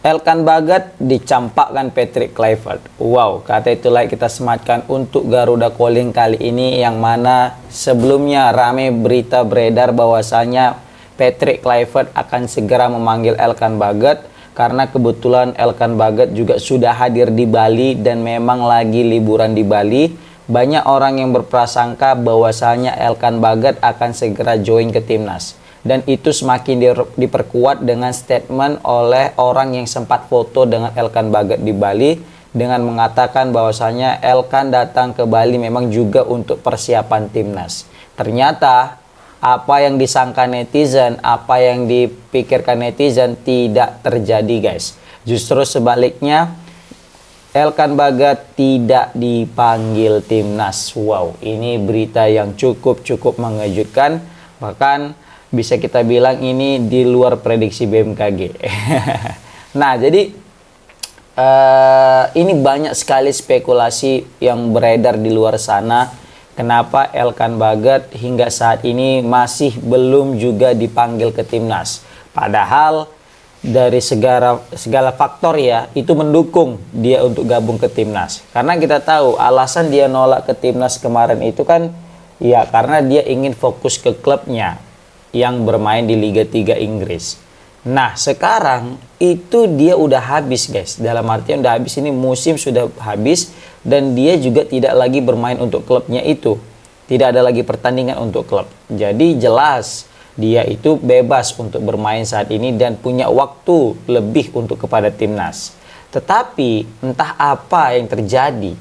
Elkan Baggett dicampakkan Patrick Kluivert. Wow, kata itulah kita sematkan untuk Garuda Calling kali ini, yang mana sebelumnya rame berita beredar bahwasanya Patrick Kluivert akan segera memanggil Elkan Baggett, karena kebetulan Elkan Baggett juga sudah hadir di Bali dan memang lagi liburan di Bali. Banyak orang yang berprasangka bahwasanya Elkan Baggett akan segera join ke timnas. Dan itu semakin diperkuat dengan statement oleh orang yang sempat foto dengan Elkan Baggett di Bali, dengan mengatakan bahwasanya Elkan datang ke Bali memang juga untuk persiapan timnas. Ternyata apa yang disangka netizen, apa yang dipikirkan netizen tidak terjadi, guys. Justru sebaliknya, Elkan Baggett tidak dipanggil timnas. Wow, ini berita yang cukup mengejutkan. Bahkan bisa kita bilang ini di luar prediksi BMKG. Nah, jadi ini banyak sekali spekulasi yang beredar di luar sana. Kenapa Elkan Baggett hingga saat ini masih belum juga dipanggil ke timnas? Padahal dari segala faktor ya, itu mendukung dia untuk gabung ke timnas. Karena kita tahu alasan dia nolak ke timnas kemarin itu kan ya karena dia ingin fokus ke klubnya yang bermain di Liga 3 Inggris. Nah, sekarang itu dia udah habis, guys. Dalam artian udah habis, ini musim sudah habis, dan dia juga tidak lagi bermain untuk klubnya itu. Tidak ada lagi pertandingan untuk klub. Jadi jelas dia itu bebas untuk bermain saat ini dan punya waktu lebih untuk kepada timnas. Tetapi entah apa yang terjadi,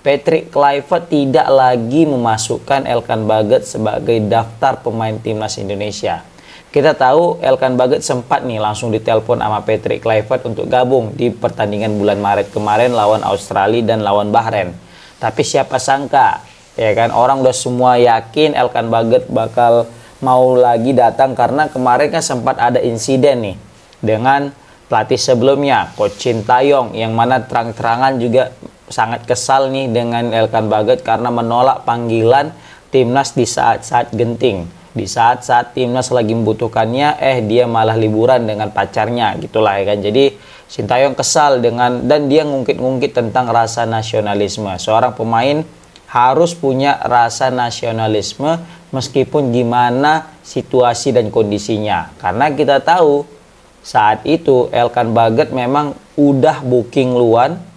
Patrick Kluivert tidak lagi memasukkan Elkan Baggett sebagai daftar pemain timnas Indonesia. Kita tahu Elkan Baggett sempat nih langsung ditelepon sama Patrick Kluivert untuk gabung di pertandingan bulan Maret kemarin lawan Australia dan lawan Bahrain. Tapi siapa sangka, ya kan, orang udah semua yakin Elkan Baggett bakal mau lagi datang, karena kemarin kan sempat ada insiden nih dengan pelatih sebelumnya, Coach Sintayong, yang mana terang-terangan juga sangat kesal nih dengan Elkan Baggett karena menolak panggilan timnas di saat-saat genting. Di saat-saat timnas lagi membutuhkannya, dia malah liburan dengan pacarnya, gitulah ya kan. Jadi Sintayong kesal dan dia ngungkit-ngungkit tentang rasa nasionalisme. Seorang pemain harus punya rasa nasionalisme meskipun gimana situasi dan kondisinya. Karena kita tahu saat itu Elkan Baggett memang udah booking luar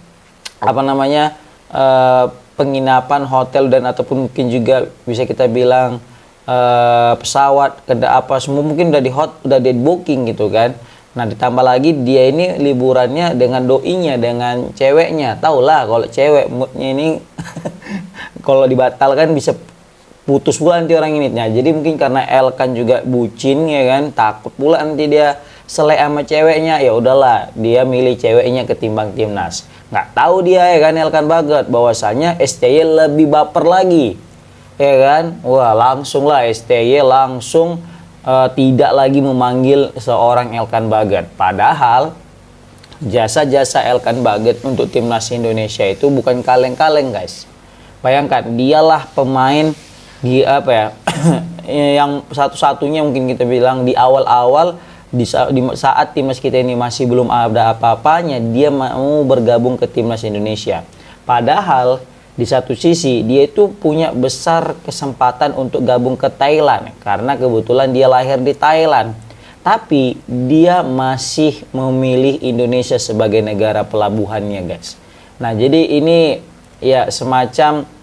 penginapan hotel dan ataupun mungkin juga bisa kita bilang pesawat, semua mungkin udah di booking gitu kan. Nah, ditambah lagi dia ini liburannya dengan doinya, dengan ceweknya. Tahulah kalau cewek moodnya ini kalau dibatalkan bisa putus pula nanti orang ini. Nah, jadi mungkin karena Elkan juga bucin ya kan, takut pula nanti dia selek sama ceweknya, ya udahlah dia milih ceweknya ketimbang timnas. Nggak tahu dia ya kan Elkan Baggett bahwasanya STY lebih baper lagi, ya kan. Wah, langsung lah STY langsung tidak lagi memanggil seorang Elkan Baggett. Padahal jasa-jasa Elkan Baggett untuk timnas Indonesia itu bukan kaleng-kaleng, guys. Bayangkan, dialah pemain yang satu-satunya mungkin kita bilang di awal-awal di saat timnas kita ini masih belum ada apa-apanya, dia mau bergabung ke timnas Indonesia. Padahal di satu sisi dia itu punya besar kesempatan untuk gabung ke Thailand karena kebetulan dia lahir di Thailand. Tapi dia masih memilih Indonesia sebagai negara pelabuhannya, guys. Nah, jadi ini ya semacam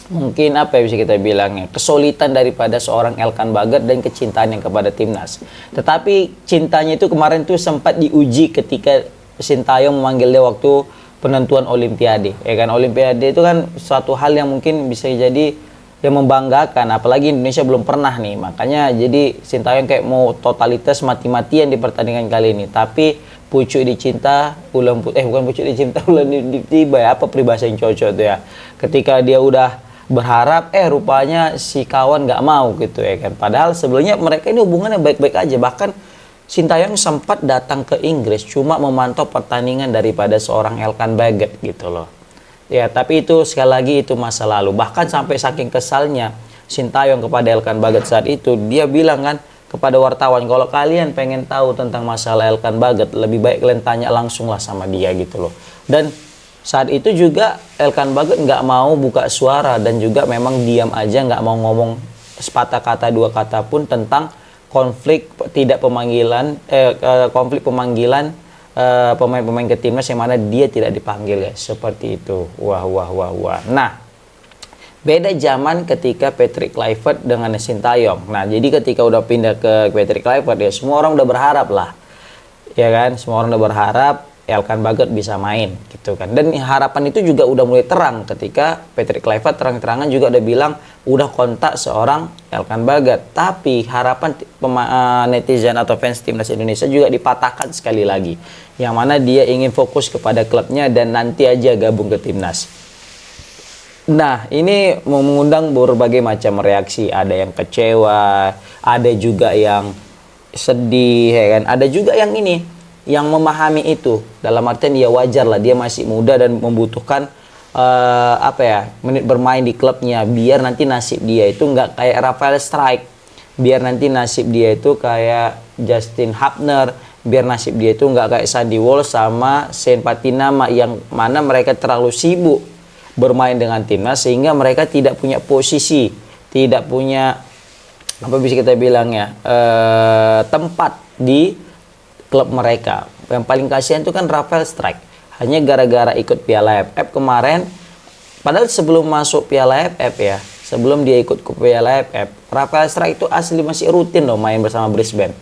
mungkin bisa kita bilangnya kesulitan daripada seorang Elkan Baggett dan kecintaannya kepada timnas. Tetapi cintanya itu kemarin tuh sempat diuji ketika Sintayong memanggil dia waktu penentuan Olimpiade. Ya kan, Olimpiade itu kan suatu hal yang mungkin bisa jadi yang membanggakan, apalagi Indonesia belum pernah nih. Makanya jadi Sintayong kayak mau totalitas mati-matian di pertandingan kali ini. Tapi pucuk dicinta, bukan pucuk dicinta, ulang tiba ya, apa peribahasa yang cocok tuh ya. Ketika dia udah berharap rupanya si kawan nggak mau gitu ya kan. Padahal sebelumnya mereka ini hubungannya baik-baik aja. Bahkan Sintayong sempat datang ke Inggris cuma memantau pertandingan daripada seorang Elkan Baggett gitu loh. Ya, tapi itu sekali lagi itu masa lalu. Bahkan sampai saking kesalnya Sintayong kepada Elkan Baggett saat itu, dia bilang kan, kepada wartawan, kalau kalian pengen tahu tentang masalah Elkan Baget, lebih baik kalian tanya langsung lah sama dia gitu loh. Dan saat itu juga Elkan Baget nggak mau buka suara dan juga memang diam aja, nggak mau ngomong sepatah kata dua kata pun tentang konflik pemanggilan pemain-pemain ke timnas yang mana dia tidak dipanggil, guys. Seperti itu. Wah. Nah, beda zaman ketika Patrick Kluivert dengan Sintayong. Nah, jadi ketika udah pindah ke Patrick Kluivert, ya semua orang udah berharap lah. Ya kan? Semua orang udah berharap Elkan Baget bisa main gitu kan. Dan harapan itu juga udah mulai terang ketika Patrick Kluivert terang-terangan juga udah bilang udah kontak seorang Elkan Baget. Tapi harapan netizen atau fans timnas Indonesia juga dipatahkan sekali lagi. Yang mana dia ingin fokus kepada klubnya dan nanti aja gabung ke timnas. Nah, ini mengundang berbagai macam reaksi. Ada yang kecewa, ada juga yang sedih, ya kan? Ada juga yang ini, yang memahami itu. Dalam artian ya wajar lah, dia masih muda dan membutuhkan menit bermain di klubnya. Biar nanti nasib dia itu nggak kayak Rafael Strike. Biar nanti nasib dia itu kayak Justin Hapner. Biar nasib dia itu nggak kayak Sandy Walsh sama Sean Patinama, yang mana mereka terlalu sibuk bermain dengan timnas sehingga mereka tidak punya posisi, tidak punya apa bisa kita bilang ya tempat di klub mereka. Yang paling kasihan itu kan Rafael Strike, hanya gara-gara ikut Piala AFF kemarin, padahal sebelum masuk Piala AFF ya, sebelum dia ikut ke Piala AFF, Rafael Strike itu asli masih rutin loh main bersama Brisbane.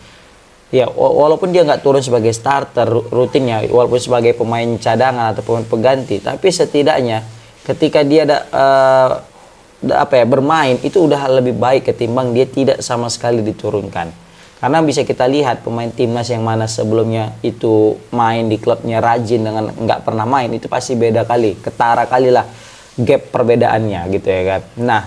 Ya, walaupun dia nggak turun sebagai starter rutinnya, walaupun sebagai pemain cadangan atau pemain pengganti, tapi setidaknya ketika dia bermain itu udah lebih baik ketimbang dia tidak sama sekali diturunkan. Karena bisa kita lihat pemain timnas yang mana sebelumnya itu main di klubnya rajin dengan nggak pernah main, itu pasti beda kali, ketara kali lah gap perbedaannya gitu ya kan. Nah,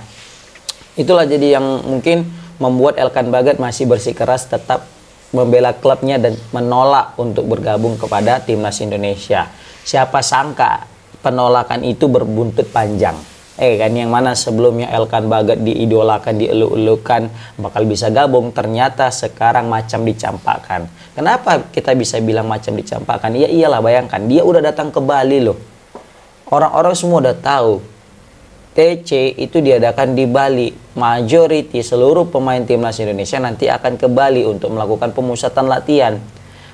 itulah jadi yang mungkin membuat Elkan Baget masih bersikeras tetap membela klubnya dan menolak untuk bergabung kepada timnas Indonesia. Siapa sangka penolakan itu berbuntut panjang. Kan yang mana sebelumnya Elkan Baget diidolakan, dieluk-elukan bakal bisa gabung, ternyata sekarang macam dicampakkan. Kenapa kita bisa bilang macam dicampakkan? Ya iyalah, bayangkan dia udah datang ke Bali loh. Orang-orang semua udah tahu TC itu diadakan di Bali. Majority seluruh pemain timnas Indonesia nanti akan ke Bali untuk melakukan pemusatan latihan.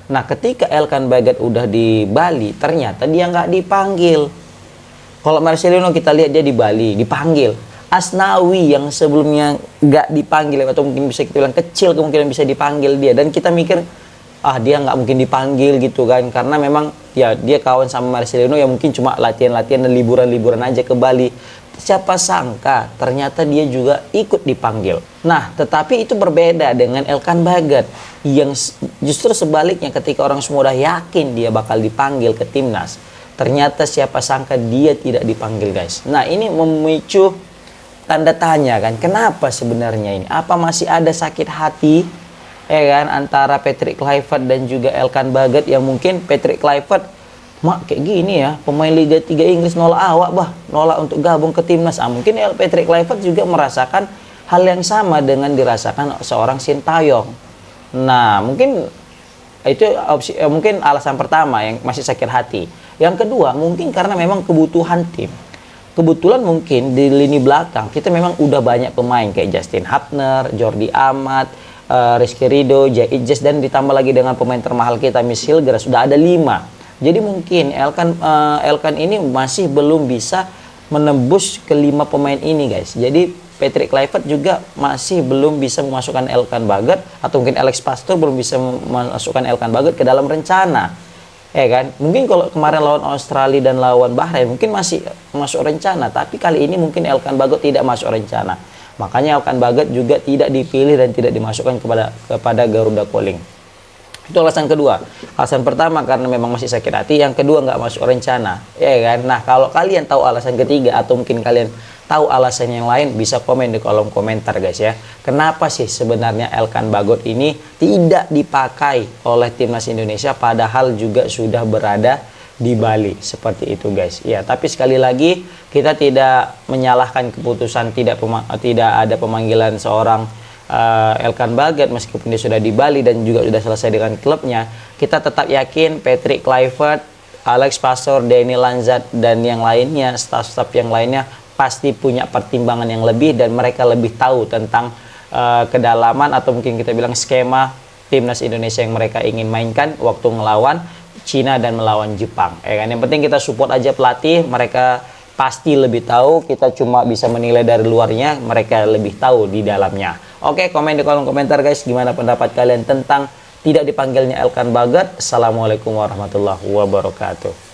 Nah, ketika Elkan Baget udah di Bali, ternyata dia nggak dipanggil. Kalau Marcelino kita lihat dia di Bali, dipanggil. Asnawi yang sebelumnya nggak dipanggil, atau mungkin bisa kita bilang kecil kemungkinan bisa dipanggil dia. Dan kita mikir, dia nggak mungkin dipanggil gitu kan. Karena memang ya dia kawan sama Marcelino, ya mungkin cuma latihan-latihan dan liburan-liburan aja ke Bali. Siapa sangka ternyata dia juga ikut dipanggil. Nah, tetapi itu berbeda dengan Elkan Baget yang justru sebaliknya, ketika orang semua udah yakin dia bakal dipanggil ke timnas, ternyata siapa sangka dia tidak dipanggil, guys. Nah, ini memicu tanda tanya kan, kenapa sebenarnya ini? Apa masih ada sakit hati kan antara Patrick Kluivert dan juga Elkan Baget, yang mungkin Patrick Kluivert, mak kayak gini ya, pemain Liga 3 Inggris nolak awak nolak untuk gabung ke timnas. Mungkin Patrick Kluivert juga merasakan hal yang sama dengan dirasakan seorang Sintayong. Nah, mungkin itu mungkin alasan pertama yang masih sakit hati. Yang kedua, mungkin karena memang kebutuhan tim. Kebetulan mungkin di lini belakang kita memang udah banyak pemain kayak Justin Hapner, Jordi Amat, Rizky Ridho, Jai Ijes, dan ditambah lagi dengan pemain termahal kita, Miss Hilgers, sudah ada 5. Jadi mungkin Elkan ini masih belum bisa menembus ke-5 pemain ini, guys. Jadi Patrick Kluivert juga masih belum bisa memasukkan Elkan Baget, atau mungkin Alex Pastor belum bisa memasukkan Elkan Baget ke dalam rencana. Kan? Mungkin kalau kemarin lawan Australia dan lawan Bahrain mungkin masih masuk rencana, tapi kali ini mungkin Elkan Baget tidak masuk rencana. Makanya Elkan Baget juga tidak dipilih dan tidak dimasukkan kepada Garuda Calling. Itu alasan kedua. Alasan pertama karena memang masih sakit hati, yang kedua nggak masuk rencana, kan? Nah, kalau kalian tahu alasan ketiga atau mungkin kalian tahu alasan yang lain, bisa komen di kolom komentar, guys ya. Kenapa sih sebenarnya Elkan Baget ini tidak dipakai oleh timnas Indonesia padahal juga sudah berada di Bali, seperti itu, guys. Ya, tapi sekali lagi kita tidak menyalahkan keputusan tidak ada pemanggilan seorang Elkan Baggett meskipun dia sudah di Bali dan juga sudah selesai dengan klubnya, kita tetap yakin Patrick Kluivert, Alex Pastoor, Danny Lanzat dan yang lainnya, staf-staf yang lainnya pasti punya pertimbangan yang lebih dan mereka lebih tahu tentang kedalaman atau mungkin kita bilang skema timnas Indonesia yang mereka ingin mainkan waktu ngelawan Cina dan melawan Jepang. Kan? Yang penting kita support aja pelatih, mereka pasti lebih tahu, kita cuma bisa menilai dari luarnya, mereka lebih tahu di dalamnya. Oke, komen di kolom komentar guys, gimana pendapat kalian tentang tidak dipanggilnya Elkan Baggett. Assalamualaikum warahmatullahi wabarakatuh.